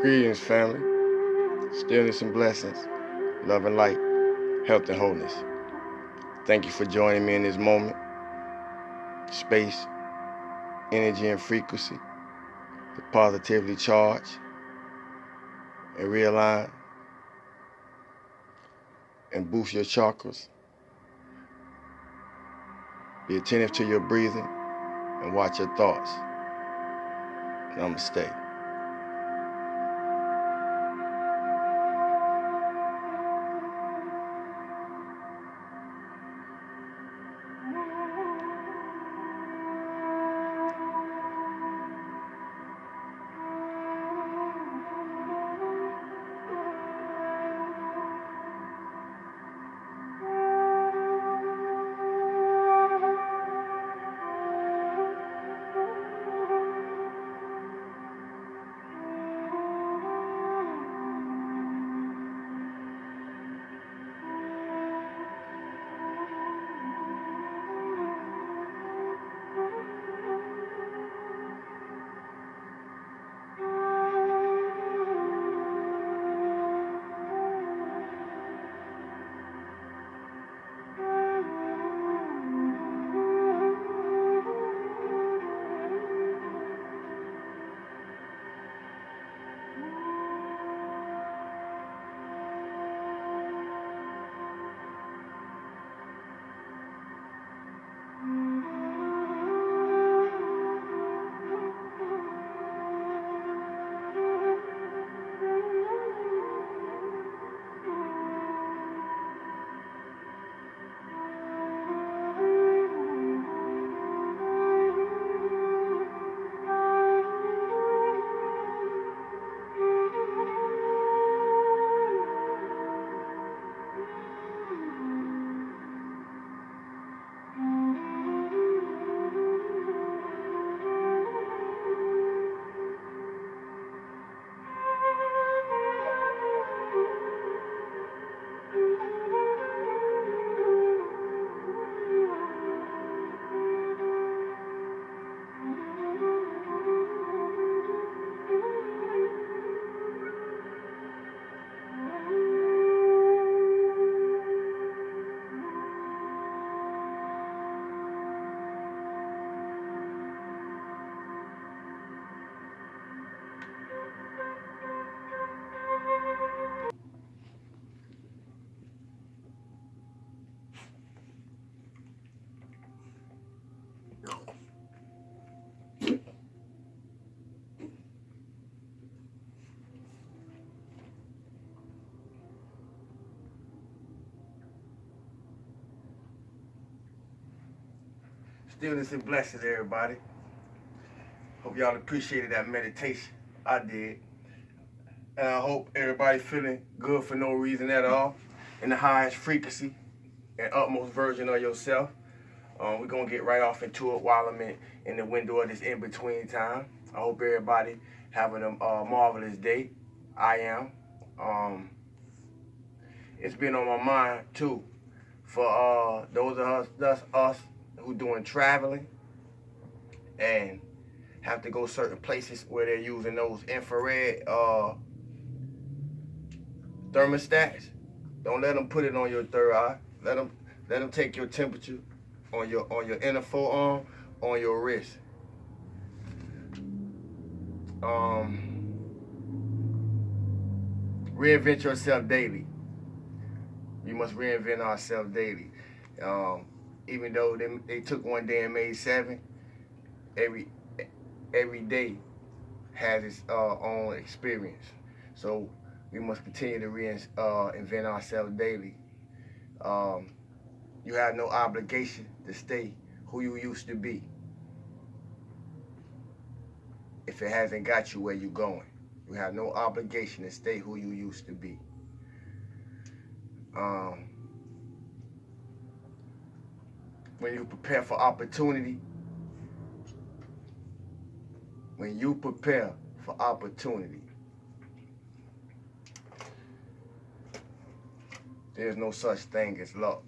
Greetings, family. Stillness and blessings, love and light, health and wholeness. Thank you for joining me in this moment. Space, energy, and frequency to positively charge and realign and boost your chakras. Be attentive to your breathing and watch your thoughts. Namaste. Stillness and blessings, everybody. Hope y'all appreciated that meditation. I did. And I hope everybody feeling good for no reason at all, in the highest frequency and utmost version of yourself. We're going to get right off into it while I'm in the window of this in-between time. I hope everybody having a marvelous day. I am. It's been on my mind, too, for those of us who doing traveling and have to go certain places where they're using those infrared thermostats. Don't let them put it on your third eye. Let them take your temperature on your inner forearm, on your wrist. Reinvent yourself daily. We must reinvent ourselves daily. Even though they took one day and made seven, every day has its own experience. So we must continue to reinvent ourselves daily. You have no obligation to stay who you used to be if it hasn't got you where you're going. You have no obligation to stay who you used to be. When you prepare for opportunity, there's no such thing as luck.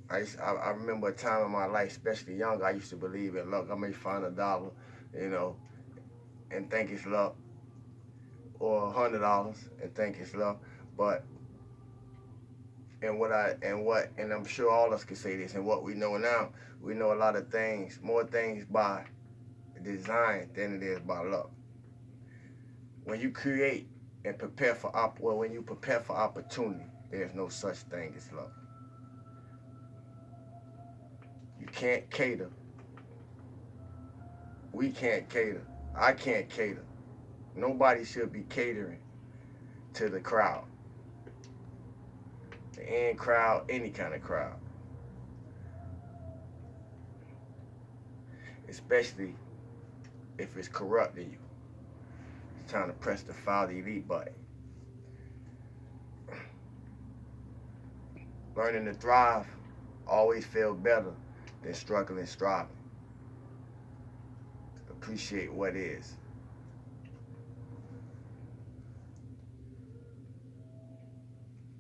I remember a time in my life, especially young, I used to believe in luck. I may find $1, and think it's love, or $100 and think it's love. But and I'm sure all of us can say this, and what we know now, we know a lot of things, more things by design than it is by love. When you create and prepare for when you prepare for opportunity, there's no such thing as love. You can't cater. We can't cater. I can't cater. Nobody should be catering to the crowd. The in crowd, any kind of crowd. Especially if it's corrupting you. It's time to press the file delete button. Learning to thrive always feel better than struggling, striving. Appreciate what is.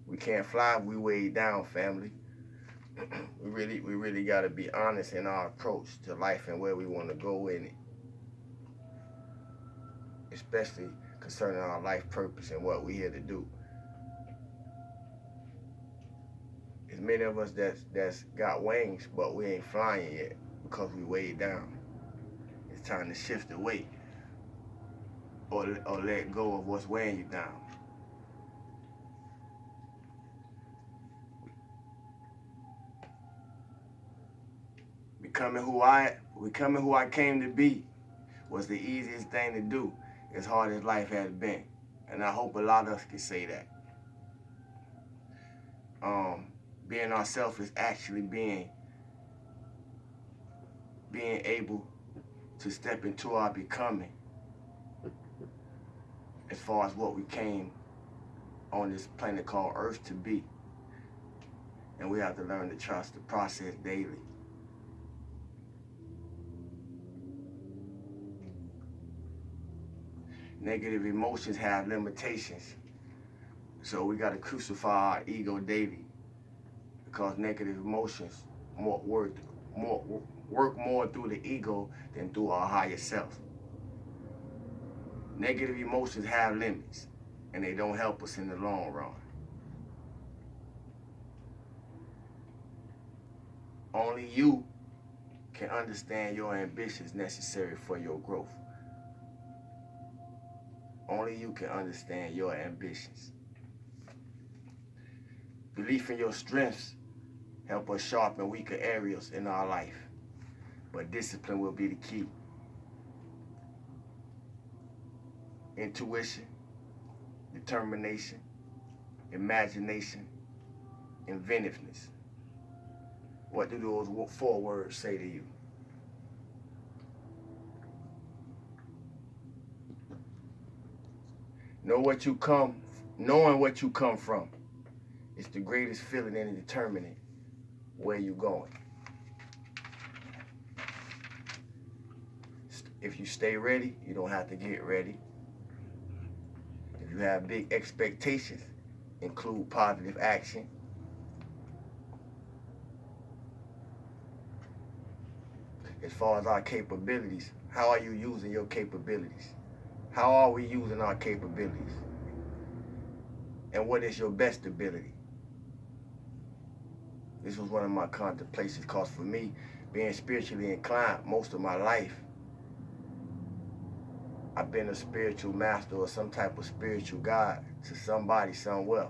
We can't fly if we weigh down, family. we really got to be honest in our approach to life and where we want to go in it. Especially concerning our life purpose and what we're here to do. There's many of us that's got wings, but we ain't flying yet because we weighed down. It's time to shift the weight or let go of what's weighing you down. Becoming who I came to be was the easiest thing to do, as hard as life has been. And I hope a lot of us can say that. Being ourselves is actually being able to step into our becoming as far as what we came on this planet called Earth to be. And we have to learn to trust the process daily. Negative emotions have limitations. So we got to crucify our ego daily, because negative emotions work more through the ego than through our higher self. Negative emotions have limits, and they don't help us in the long run. Only you can understand your ambitions necessary for your growth. Only you can understand your ambitions. Belief in your strengths help us sharpen weaker areas in our life, but discipline will be the key. Intuition, determination, imagination, inventiveness. What do those 4 words say to you? Knowing what you come from is the greatest feeling in determining where you're going. If you stay ready, you don't have to get ready. If you have big expectations, include positive action. As far as our capabilities, how are you using your capabilities? How are we using our capabilities? And what is your best ability? This was one of my contemplations, because for me, being spiritually inclined most of my life, I've been a spiritual master or some type of spiritual guide to somebody somewhere,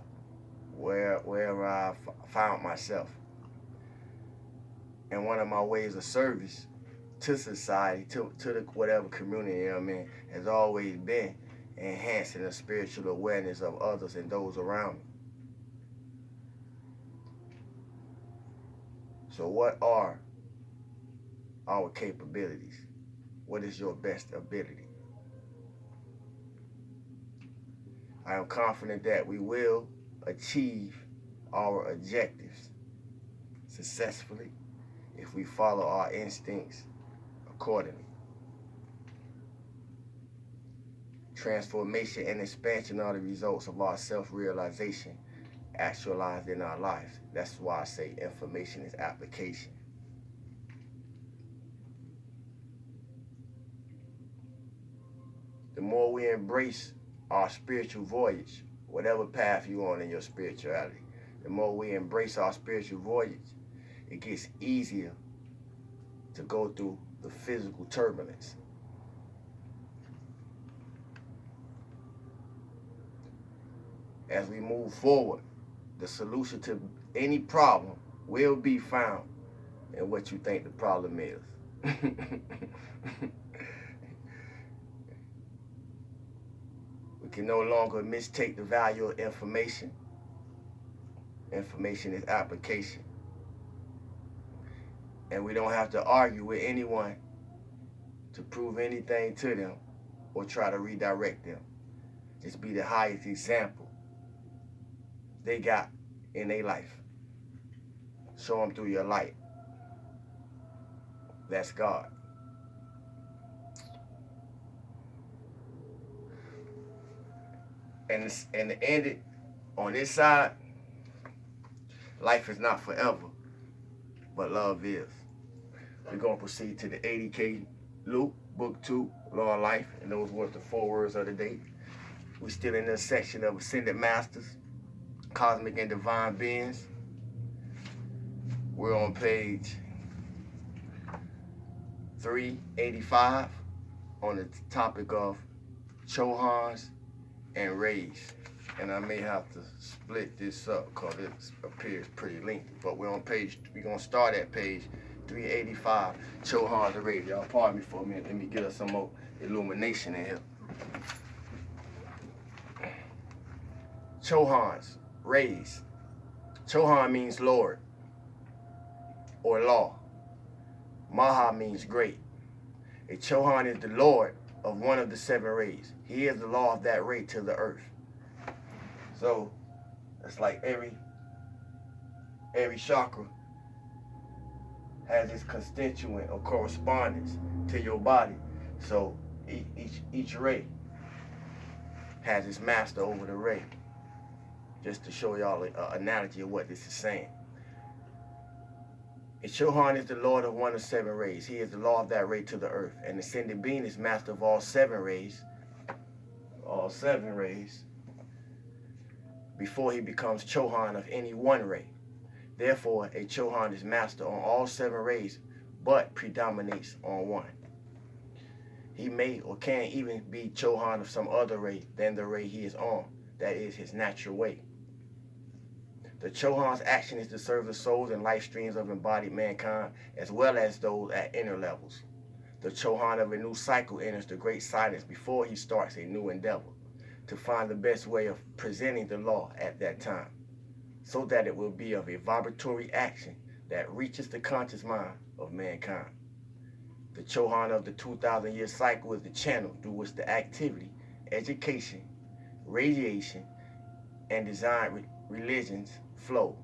wherever I found myself. And one of my ways of service to society, to the whatever community I'm in, has always been enhancing the spiritual awareness of others and those around me. So what are our capabilities? What is your best ability? I am confident that we will achieve our objectives successfully if we follow our instincts accordingly. Transformation and expansion are the results of our self-realization actualized in our lives. That's why I say information is application. the more we embrace our spiritual voyage, whatever path you're on in your spirituality, the more we embrace our spiritual voyage, it gets easier to go through the physical turbulence. As we move forward, the solution to any problem will be found in what you think the problem is. We can no longer mistake the value of information. Information is application. And we don't have to argue with anyone to prove anything to them or try to redirect them. Just be the highest example they got in their life. Show them through your light. That's God. And to end it on this side, life is not forever, but love is. We're going to proceed to the 80K loop, book 2, Law of Life, and those were the 4 words of the day. We're still in this section of Ascended Masters, Cosmic and Divine Beings. We're on page 385 on the topic of Chohans and rays. And I may have to split this up because it appears pretty lengthy. But we're on page, we're going to start at page 385, Chohans and rays. Y'all pardon me for a minute. Let me get us some more illumination in here. Chohans, rays. Chohan means Lord or law. Maha means great. A Chohan is the Lord of one of the 7 rays. He is the law of that ray to the earth. So it's like every chakra has its constituent or correspondence to your body. So each ray has its master over the ray. Just to show y'all an analogy of what this is saying. A Chohan is the Lord of one of 7 rays. He is the law of that ray to the earth. And the ascended being is master of all 7 rays. All 7 rays. Before he becomes Chohan of any one ray. Therefore, a Chohan is master on all 7 rays, but predominates on one. He may or can even be Chohan of some other ray than the ray he is on. That is his natural way. The Chohan's action is to serve the souls and life streams of embodied mankind, as well as those at inner levels. The Chohan of a new cycle enters the great silence before he starts a new endeavor, to find the best way of presenting the law at that time, so that it will be of a vibratory action that reaches the conscious mind of mankind. The Chohan of the 2,000-year cycle is the channel through which the activity, education, radiation, and design religions flow.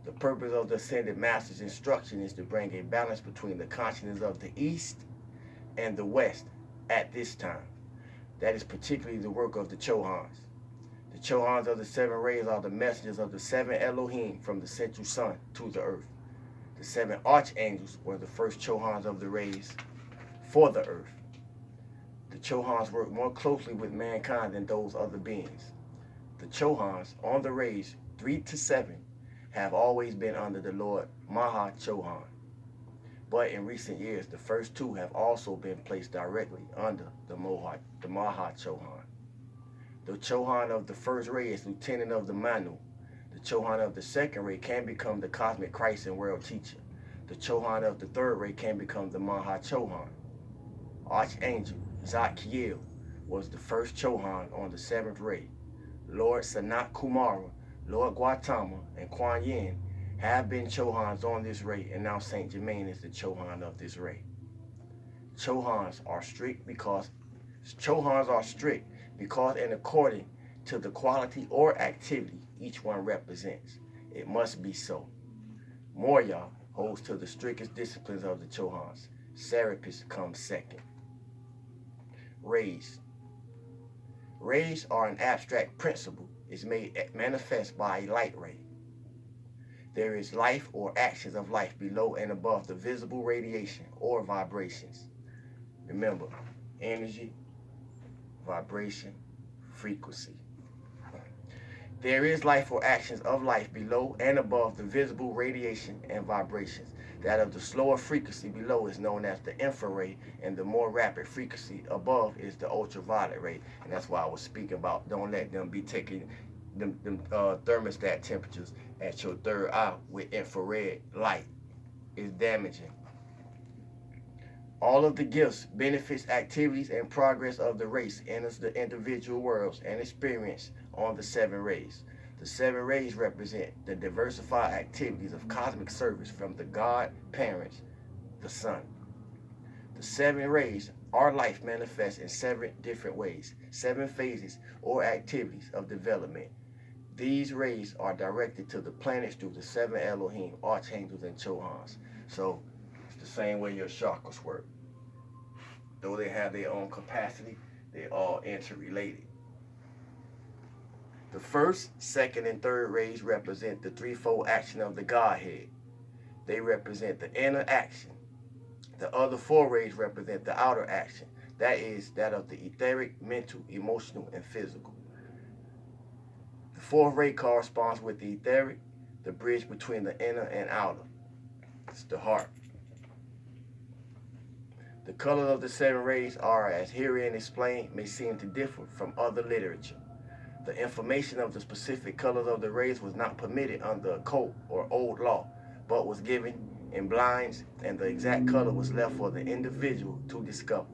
The purpose of the Ascended Master's instruction is to bring a balance between the consciousness of the East and the West at this time. That is particularly the work of the Chohans. The Chohans of the 7 rays are the messengers of the 7 Elohim from the central sun to the earth. The 7 archangels were the first Chohans of the rays for the earth. The Chohans work more closely with mankind than those other beings. The Chohans on the rays 3 to 7 have always been under the Lord Maha Chohan. But in recent years, the first 2 have also been placed directly under the Maha Chohan. The Chohan of the first ray is lieutenant of the Manu. The Chohan of the second ray can become the cosmic Christ and world teacher. The Chohan of the third ray can become the Maha Chohan. Archangel Zadkiel was the first Chohan on the 7th ray. Lord Sanat Kumara, Lord Gautama, and Kuan Yin have been Chohans on this ray, and now Saint Germain is the Chohan of this ray. Chohans are strict because and according to the quality or activity each one represents. It must be so. Moria holds to the strictest disciplines of the Chohans. Serapis comes second. Rays. Rays are an abstract principle. Is made manifest by a light ray. There is life or actions of life below and above the visible radiation or vibrations. Remember, energy, vibration, frequency. There is life or actions of life below and above the visible radiation and vibrations. That of the slower frequency below is known as the infrared, and the more rapid frequency above is the ultraviolet ray. And that's why I was speaking about don't let them be taking them thermostat temperatures at your third eye with infrared light. Is damaging. All of the gifts, benefits, activities, and progress of the race enters the individual worlds and experience on the seven rays. The seven rays represent the diversified activities of cosmic service from the God parents, the Sun. The seven rays, our life manifests in seven different ways, seven phases or activities of development. These rays are directed to the planets through the seven Elohim, archangels, and Chohans. So it's the same way your chakras work. Though they have their own capacity, they're all interrelated. The first, second, and third rays represent the threefold action of the Godhead. They represent the inner action. The other four rays represent the outer action. That is, that of the etheric, mental, emotional, and physical. The fourth ray corresponds with the etheric, the bridge between the inner and outer. It's the heart. The colors of the seven rays are, as herein explained, may seem to differ from other literature. The information of the specific colors of the rays was not permitted under a code or old law, but was given in blinds, and the exact color was left for the individual to discover,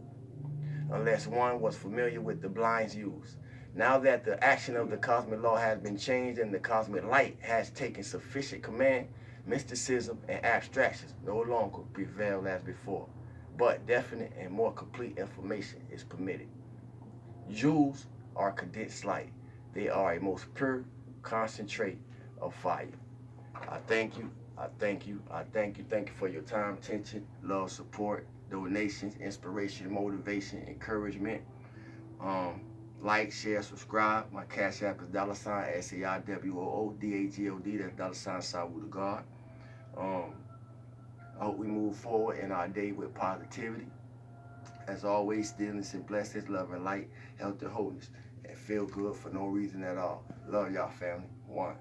unless one was familiar with the blinds used. Now that the action of the cosmic law has been changed and the cosmic light has taken sufficient command, mysticism and abstractions no longer prevail as before, but definite and more complete information is permitted. Jewels are condensed light. They are a most pure concentrate of fire. I thank you. I thank you. I thank you. Thank you for your time, attention, love, support, donations, inspiration, motivation, encouragement. Like, share, subscribe. My cash app is $ SAIWOODAGOD. That's $ Sawu the God. I hope we move forward in our day with positivity. As always, stillness and blessings, love and light, health and wholeness, and feel good for no reason at all. Love y'all, family. One.